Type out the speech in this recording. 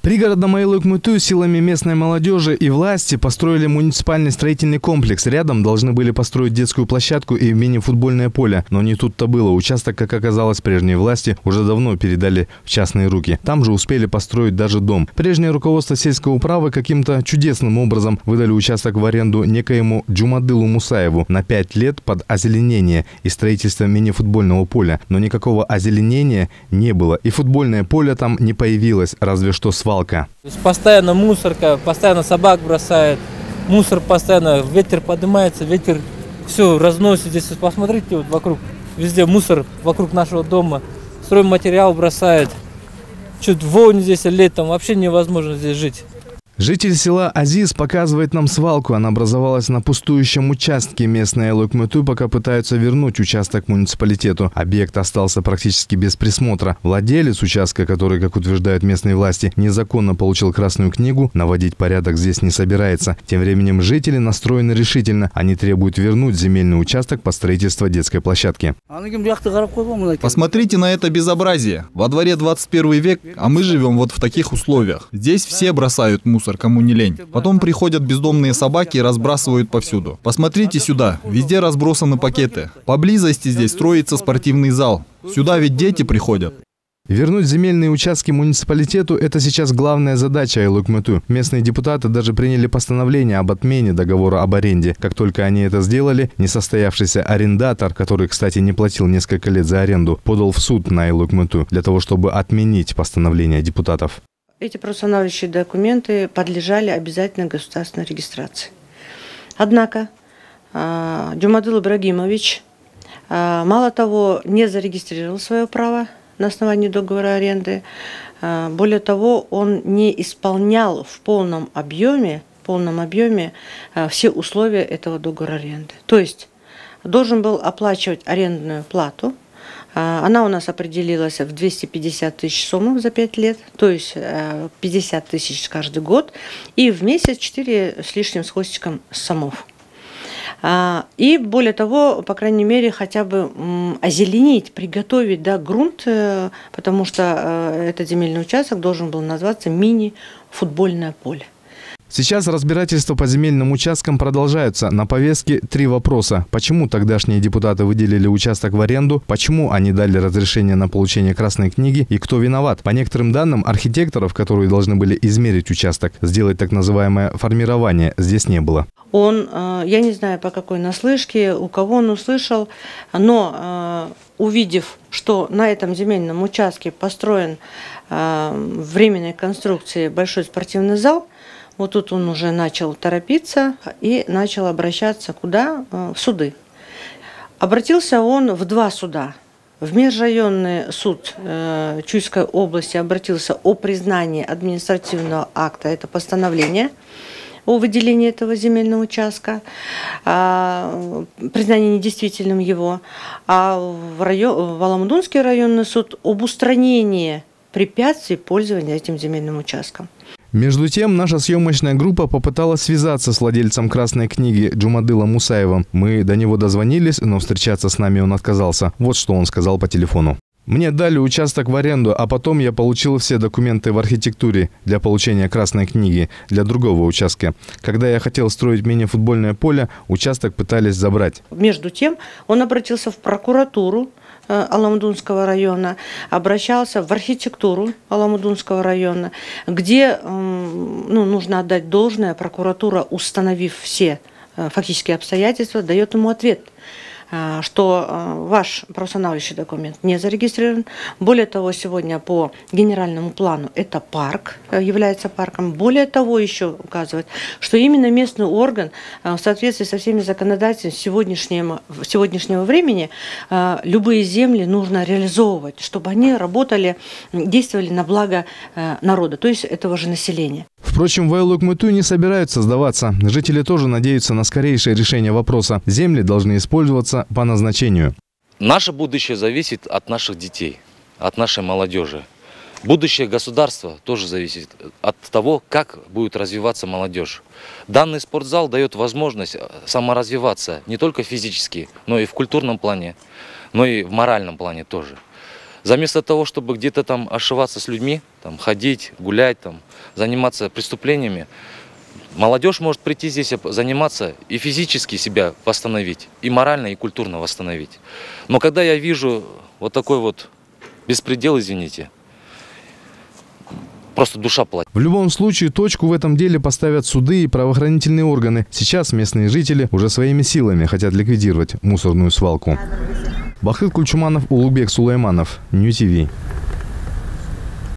Пригородном Айлык-Муту силами местной молодежи и власти построили муниципальный строительный комплекс. Рядом должны были построить детскую площадку и мини-футбольное поле. Но не тут-то было. Участок, как оказалось, прежние власти уже давно передали в частные руки. Там же успели построить даже дом. Прежнее руководство сельской управы каким-то чудесным образом выдали участок в аренду некоему Джумадылу Мусаеву на 5 лет под озеленение и строительство мини-футбольного поля. Но никакого озеленения не было. И футбольное поле там не появилось, разве что свалка. То есть постоянно мусорка, постоянно собак бросает, мусор постоянно, ветер поднимается, ветер все разносит. Здесь посмотрите, вот вокруг, везде мусор вокруг нашего дома, стройматериал бросает. Чуть вонь здесь летом, вообще невозможно здесь жить. Житель села Азиз показывает нам свалку. Она образовалась на пустующем участке. Местные Айлык-Муту пока пытаются вернуть участок муниципалитету. Объект остался практически без присмотра. Владелец участка, который, как утверждают местные власти, незаконно получил красную книгу, наводить порядок здесь не собирается. Тем временем жители настроены решительно. Они требуют вернуть земельный участок под строительство детской площадки. Посмотрите на это безобразие. Во дворе 21 век, а мы живем вот в таких условиях. Здесь все бросают мусор, кому не лень. Потом приходят бездомные собаки и разбрасывают повсюду. Посмотрите сюда, везде разбросаны пакеты. Поблизости здесь строится спортивный зал. Сюда ведь дети приходят. Вернуть земельные участки муниципалитету – это сейчас главная задача Айлык-Муту. Местные депутаты даже приняли постановление об отмене договора об аренде. Как только они это сделали, несостоявшийся арендатор, который, кстати, не платил несколько лет за аренду, подал в суд на Айлык-Муту для того, чтобы отменить постановление депутатов. Эти правоустанавливающие документы подлежали обязательной государственной регистрации. Однако Джумадыл Ибрагимович, мало того, не зарегистрировал свое право на основании договора аренды, более того, он не исполнял в полном объеме все условия этого договора аренды. То есть должен был оплачивать арендную плату. Она у нас определилась в 250 тысяч сомов за 5 лет, то есть 50 тысяч каждый год, и в месяц 4 с лишним с хвостиком сомов. И более того, по крайней мере, хотя бы озеленить, приготовить грунт, потому что этот земельный участок должен был назваться мини-футбольное поле. Сейчас разбирательства по земельным участкам продолжаются. На повестке 3 вопроса. Почему тогдашние депутаты выделили участок в аренду? Почему они дали разрешение на получение красной книги? И кто виноват? По некоторым данным, архитекторов, которые должны были измерить участок, сделать так называемое формирование, здесь не было. Я не знаю, по какой наслышке, у кого он услышал, но увидев, что на этом земельном участке построен временной конструкции большой спортивный зал, вот тут он уже начал торопиться и начал обращаться куда? В суды. Обратился он в 2 суда. В межрайонный суд Чуйской области обратился о признании административного акта, это постановление о выделении этого земельного участка, признание недействительным его, а в Аламудунский районный суд об устранении препятствий пользования этим земельным участком. Между тем, наша съемочная группа попыталась связаться с владельцем красной книги Джумадылом Мусаевым. Мы до него дозвонились, но встречаться с нами он отказался. Вот что он сказал по телефону. Мне дали участок в аренду, а потом я получил все документы в архитектуре для получения красной книги для другого участка. Когда я хотел строить мини-футбольное поле, участок пытались забрать. Между тем, он обратился в прокуратуру Аламудунского района, обращался в архитектуру Аламудунского района, где нужно отдать должное, прокуратура, установив все фактические обстоятельства, дает ему ответ, что ваш правоустанавливающий документ не зарегистрирован. Более того, сегодня по генеральному плану это парк, является парком. Более того, еще указывает, что именно местный орган в соответствии со всеми законодательствами сегодняшнего времени любые земли нужно реализовывать, чтобы они работали, действовали на благо народа, то есть этого же населения. Впрочем, в Айлык-Муту не собираются сдаваться. Жители тоже надеются на скорейшее решение вопроса. Земли должны использоваться по назначению. Наше будущее зависит от наших детей, от нашей молодежи. Будущее государства тоже зависит от того, как будет развиваться молодежь. Данный спортзал дает возможность саморазвиваться не только физически, но и в культурном плане, но и в моральном плане тоже. Заместо того, чтобы где-то там ошиваться с людьми, там, ходить, гулять, там, заниматься преступлениями, молодежь может прийти здесь заниматься и физически себя восстановить, и морально, и культурно восстановить. Но когда я вижу вот такой вот беспредел, извините, просто душа плачет. В любом случае, точку в этом деле поставят суды и правоохранительные органы. Сейчас местные жители уже своими силами хотят ликвидировать мусорную свалку. Бахыт Кульчуманов, Улугбек Сулайманов, Нью ТВ.